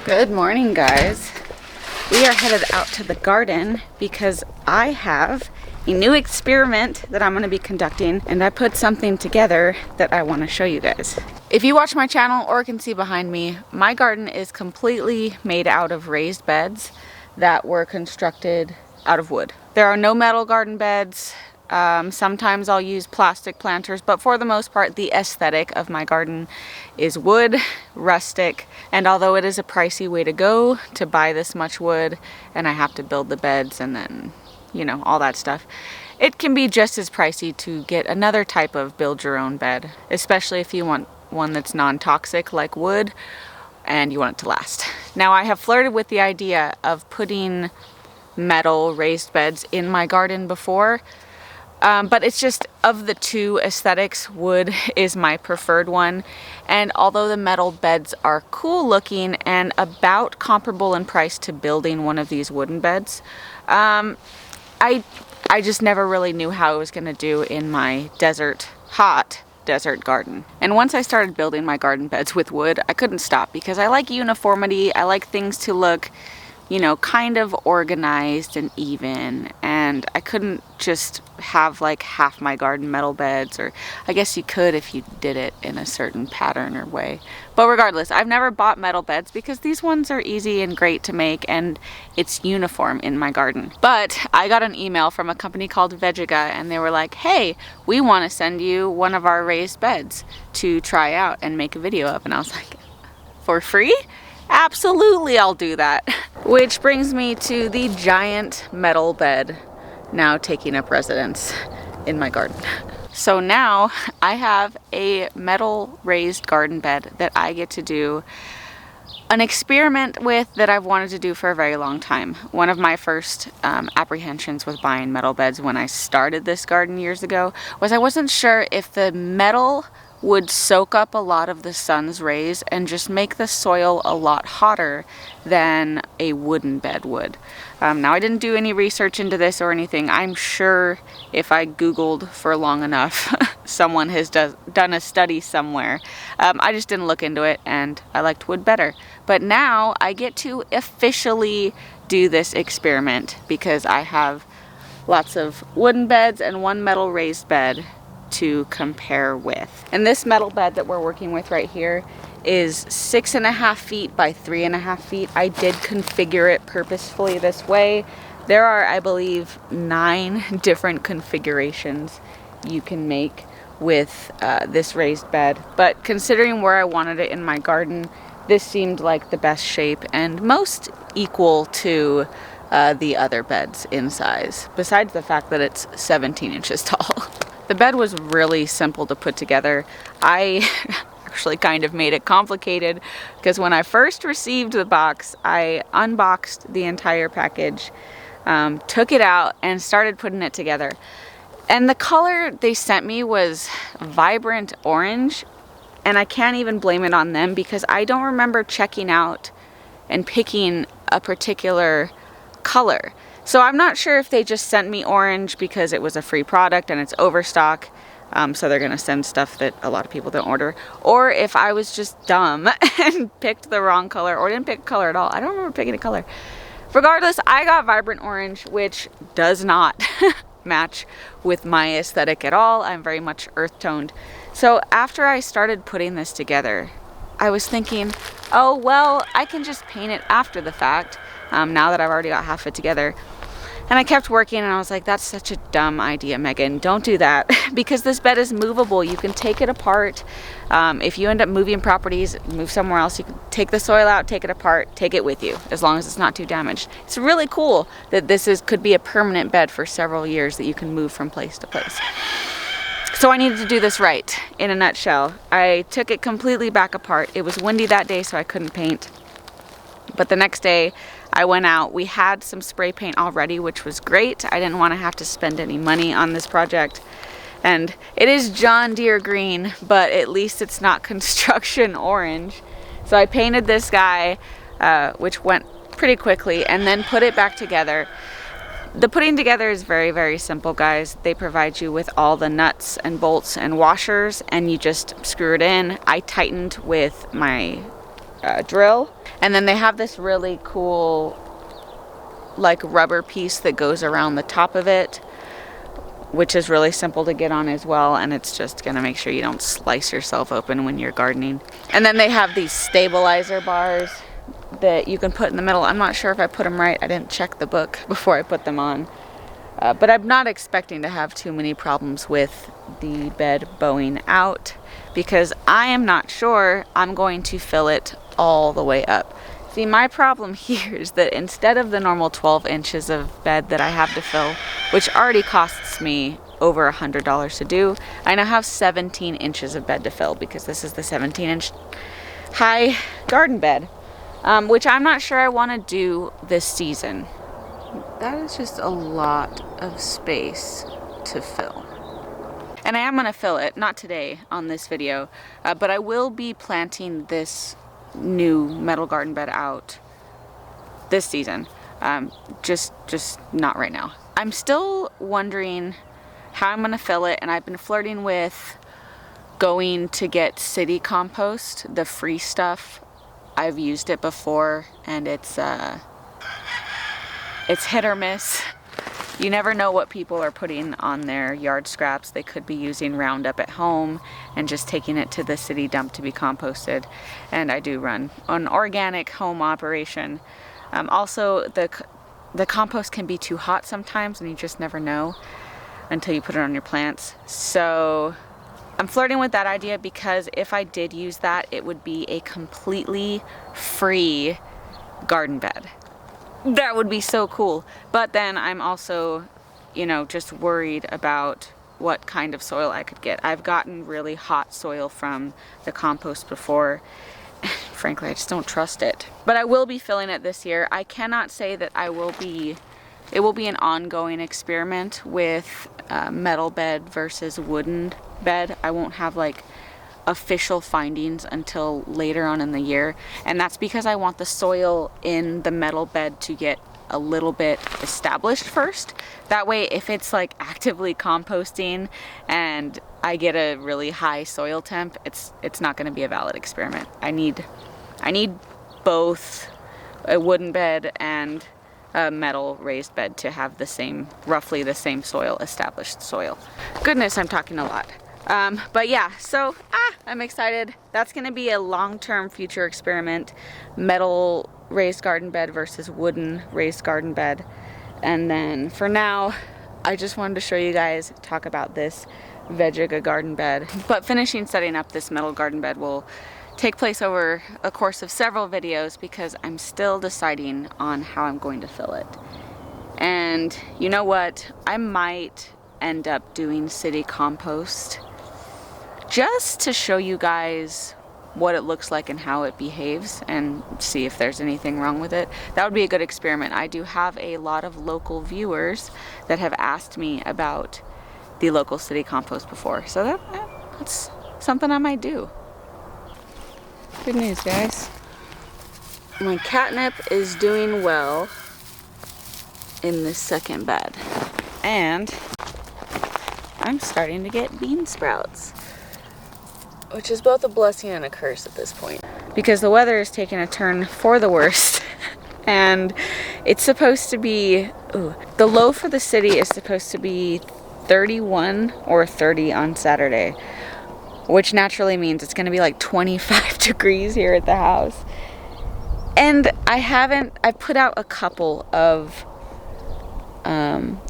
Good morning, guys. We are headed out to the garden because I have a new experiment that I'm going to be conducting, and I put something together that I want to show you guys. If you watch my channel or can see behind me, my garden is completely made out of raised beds that were constructed out of wood. There are no metal garden beds. Sometimes I'll use plastic planters, but for the most part, the aesthetic of my garden is wood, rustic, and although it is a pricey way to go to buy this much wood, and I have to build the beds and then, you know, all that stuff, it can be just as pricey to get another type of build your own bed, especially if you want one that's non-toxic like wood and you want it to last. Now, I have flirted with the idea of putting metal raised beds in my garden before, but it's just, of the two aesthetics, wood is my preferred one. And although the metal beds are cool looking and about comparable in price to building one of these wooden beds, I just never really knew how I was going to do in my hot desert garden. And once I started building my garden beds with wood, I couldn't stop because I like uniformity. I like things to look, you know, kind of organized and even, and I couldn't just have like half my garden metal beds, or I guess you could if you did it in a certain pattern or way. But regardless, I've never bought metal beds because these ones are easy and great to make and it's uniform in my garden. But I got an email from a company called Vegega and they were like, hey, we want to send you one of our raised beds to try out and make a video of. And I was like, for free? Absolutely, I'll do that. Which brings me to the giant metal bed now taking up residence in my garden. So now I have a metal raised garden bed that I get to do an experiment with that I've wanted to do for a very long time. One of my first apprehensions with buying metal beds when I started this garden years ago was I wasn't sure if the metal would soak up a lot of the sun's rays and just make the soil a lot hotter than a wooden bed would. Now, I didn't do any research into this or anything. I'm sure if I Googled for long enough, someone has done a study somewhere. I just didn't look into it and I liked wood better. But now I get to officially do this experiment because I have lots of wooden beds and one metal raised bed to compare with. And this metal bed that we're working with right here is 6.5 feet by 3.5 feet. I did configure it purposefully this way. There are, I believe, 9 different configurations you can make with this raised bed. But considering where I wanted it in my garden, this seemed like the best shape and most equal to the other beds in size, besides the fact that it's 17 inches tall. The bed was really simple to put together. I actually kind of made it complicated because when I first received the box, I unboxed the entire package, took it out, and started putting it together. And the color they sent me was vibrant orange, and I can't even blame it on them because I don't remember checking out and picking a particular color. So I'm not sure if they just sent me orange because it was a free product and it's overstock, so they're gonna send stuff that a lot of people don't order, or if I was just dumb and picked the wrong color or didn't pick a color at all. I don't remember picking a color. Regardless, I got vibrant orange, which does not match with my aesthetic at all. I'm very much earth toned. So after I started putting this together, I was thinking, oh, well, I can just paint it after the fact, now that I've already got half it together. And I kept working and I was like, that's such a dumb idea, Megan. Don't do that because this bed is movable. You can take it apart. If you end up moving properties, move somewhere else, you can take the soil out, take it apart, take it with you, as long as it's not too damaged. It's really cool that this could be a permanent bed for several years that you can move from place to place. So I needed to do this right, in a nutshell. I took it completely back apart. It was windy that day, so I couldn't paint. But the next day, I went out. We had some spray paint already, which was great. I didn't want to have to spend any money on this project. And it is John Deere green, but at least it's not construction orange. So I painted this guy, which went pretty quickly, and then put it back together. The putting together is very, very simple, guys. They provide you with all the nuts and bolts and washers, and you just screw it in. I tightened with my drill, And then they have this really cool like rubber piece that goes around the top of it, which is really simple to get on as well, and it's just gonna make sure you don't slice yourself open when you're gardening. And then they have these stabilizer bars that you can put in the middle. I'm not sure if I put them right. I didn't check the book before I put them on. But I'm not expecting to have too many problems with the bed bowing out, because I am not sure I'm going to fill it all the way up. See, my problem here is that instead of the normal 12 inches of bed that I have to fill, which already costs me over $100 to do, I now have 17 inches of bed to fill, because this is the 17-inch high garden bed, which I'm not sure I want to do this season. That is just a lot of space to fill. And I am going to fill it, not today on this video, but I will be planting this new metal garden bed out this season. Just not right now. I'm still wondering how I'm going to fill it, and I've been flirting with going to get city compost, the free stuff. I've used it before, and it's hit or miss. You never know what people are putting on their yard scraps. They could be using Roundup at home and just taking it to the city dump to be composted. And I do run an organic home operation. Also, the compost can be too hot sometimes, and you just never know until you put it on your plants. So I'm flirting with that idea, because if I did use that, it would be a completely free garden bed. That would be so cool. But then I'm also, you know, just worried about what kind of soil I could get. I've gotten really hot soil from the compost before. Frankly, I just don't trust it. But I will be filling it this year. I cannot say that it will be an ongoing experiment with metal bed versus wooden bed. I won't have like official findings until later on in the year, and that's because I want the soil in the metal bed to get a little bit established first. That way, if it's like actively composting and I get a really high soil temp, it's not going to be a valid experiment. I need both a wooden bed and a metal raised bed to have the same, roughly the same soil, established soil. Goodness, I'm talking a lot. But yeah, so I'm excited. That's going to be a long-term future experiment. Metal raised garden bed versus wooden raised garden bed. And then for now, I just wanted to show you guys, talk about this Vegega garden bed. But finishing setting up this metal garden bed will take place over a course of several videos, because I'm still deciding on how I'm going to fill it. And you know what? I might end up doing city compost just to show you guys what it looks like and how it behaves, and see if there's anything wrong with it. That would be a good experiment. I do have a lot of local viewers that have asked me about the local city compost before, so that's something I might do. Good news, guys. My catnip is doing well in this second bed, and I'm starting to get bean sprouts, which is both a blessing and a curse at this point, because the weather is taking a turn for the worst. And it's supposed to be, the low for the city is supposed to be 31 or 30 on Saturday, which naturally means it's going to be like 25 degrees here at the house. And I've put out a couple of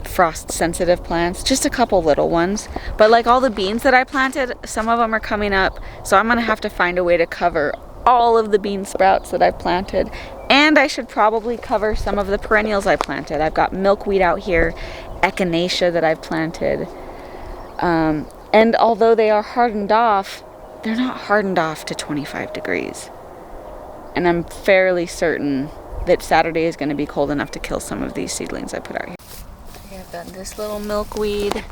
frost sensitive plants, just a couple little ones, but like all the beans that I planted, some of them are coming up, so I'm gonna have to find a way to cover all of the bean sprouts that I've planted. And I should probably cover some of the perennials I planted. I've got milkweed out here, echinacea that I've planted, and although they are hardened off, they're not hardened off to 25 degrees, and I'm fairly certain that Saturday is going to be cold enough to kill some of these seedlings I put out here. I've got this little milkweed.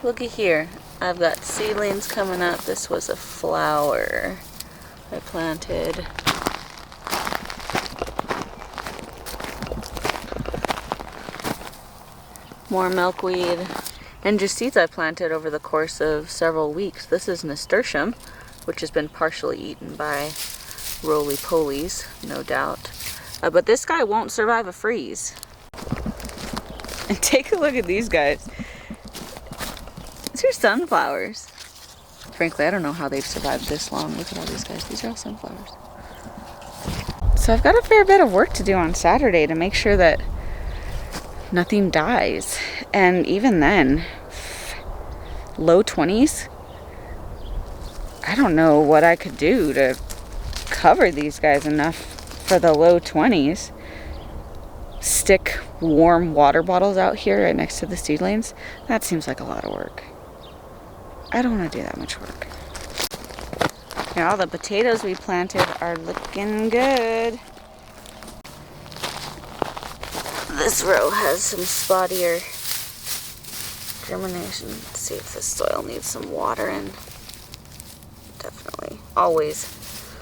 Looky here. I've got seedlings coming up. This was a flower I planted. More milkweed. And just seeds I planted over the course of several weeks. This is nasturtium, which has been partially eaten by roly-polies, no doubt. But this guy won't survive a freeze. And take a look at these guys. These are sunflowers. Frankly, I don't know how they've survived this long. Look at all these guys. These are all sunflowers. So I've got a fair bit of work to do on Saturday to make sure that nothing dies. And even then, low 20s. I don't know what I could do to cover these guys enough for the low 20s. Stick warm water bottles out here right next to the seedlings. That seems like a lot of work. I don't want to do that much work. Now, all the potatoes we planted are looking good. This row has some spottier germination. Let's see if the soil needs some watering. Definitely. Always.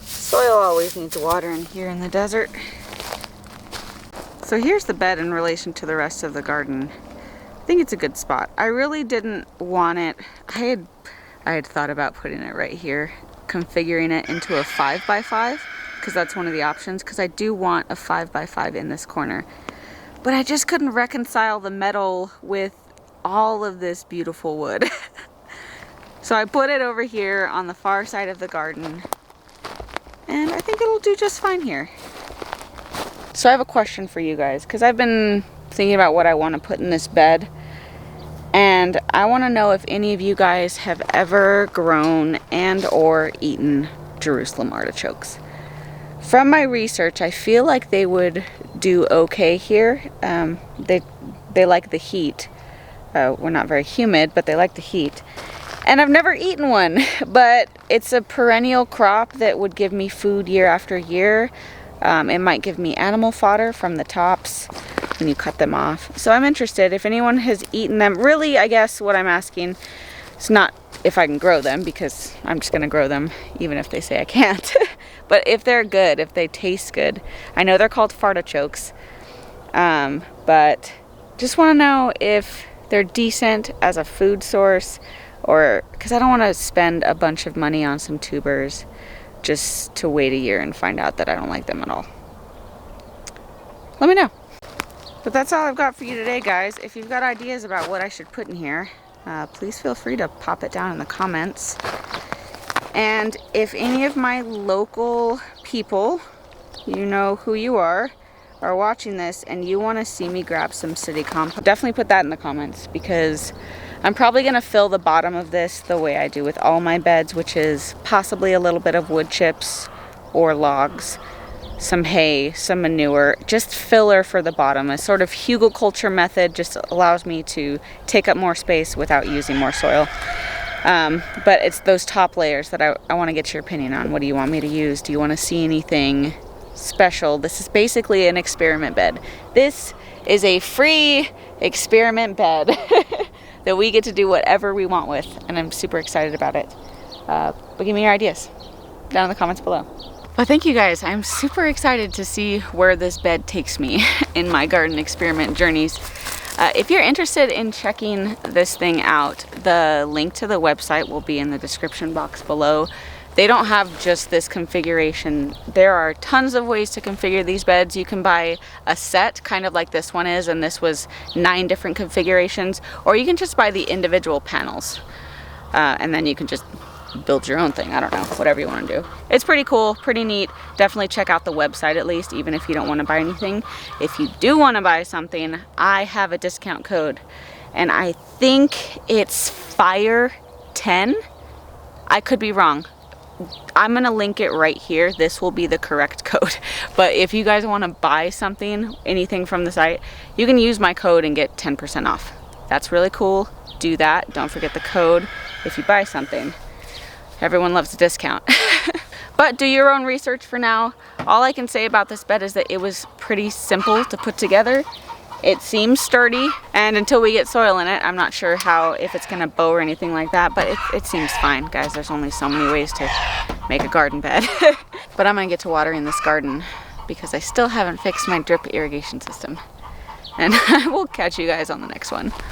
Soil always needs watering here in the desert. So here's the bed in relation to the rest of the garden. I think it's a good spot. I really didn't want it. I had thought about putting it right here, configuring it into a 5x5, because that's one of the options, because I do want a 5x5 in this corner. But I just couldn't reconcile the metal with all of this beautiful wood. So I put it over here on the far side of the garden, and I think it'll do just fine here. So I have a question for you guys, because I've been thinking about what I want to put in this bed, and I want to know if any of you guys have ever grown and or eaten Jerusalem artichokes. From my research, I feel like they would do okay here. They like the heat. We're not very humid, but they like the heat. And I've never eaten one, but it's a perennial crop that would give me food year after year. It might give me animal fodder from the tops when you cut them off. So I'm interested if anyone has eaten them. Really, I guess what I'm asking is not if I can grow them, because I'm just gonna grow them even if they say I can't. But if they're good, if they taste good. I know they're called fartichokes, but just want to know if they're decent as a food source, or because I don't want to spend a bunch of money on some tubers just to wait a year and find out that I don't like them at all. Let me know. But that's all I've got for you today, guys. If you've got ideas about what I should put in here, please feel free to pop it down in the comments. And if any of my local people, you know who you are watching this and you want to see me grab some city compost, definitely put that in the comments, because I'm probably going to fill the bottom of this the way I do with all my beds, which is possibly a little bit of wood chips or logs, some hay, some manure, just filler for the bottom. A sort of hugelkultur method just allows me to take up more space without using more soil. But it's those top layers that I want to get your opinion on. What do you want me to use? Do you want to see anything special? This is basically an experiment bed. This is a free experiment bed that we get to do whatever we want with, and I'm super excited about it. But give me your ideas down in the comments below. Well, thank you guys. I'm super excited to see where this bed takes me in my garden experiment journeys. If you're interested in checking this thing out, the link to the website will be in the description box below. They don't have just this configuration. There are tons of ways to configure these beds. You can buy a set, kind of like this one is, and this was 9 different configurations, or you can just buy the individual panels, and then you can just build your own thing. I don't know, whatever you want to do. It's pretty cool, pretty neat. Definitely check out the website at least, even if you don't want to buy anything. If you do want to buy something, I have a discount code, and I think it's FIRE10. I could be wrong. I'm going to link it right here. This will be the correct code. But if you guys want to buy something, anything from the site, you can use my code and get 10% off. That's really cool. Do that. Don't forget the code if you buy something. Everyone loves a discount. But do your own research for now. All I can say about this bed is that it was pretty simple to put together. It seems sturdy, and until we get soil in it, I'm not sure if it's gonna bow or anything like that, but it seems fine. Guys, there's only so many ways to make a garden bed. But I'm gonna get to watering this garden because I still haven't fixed my drip irrigation system. And I will catch you guys on the next one.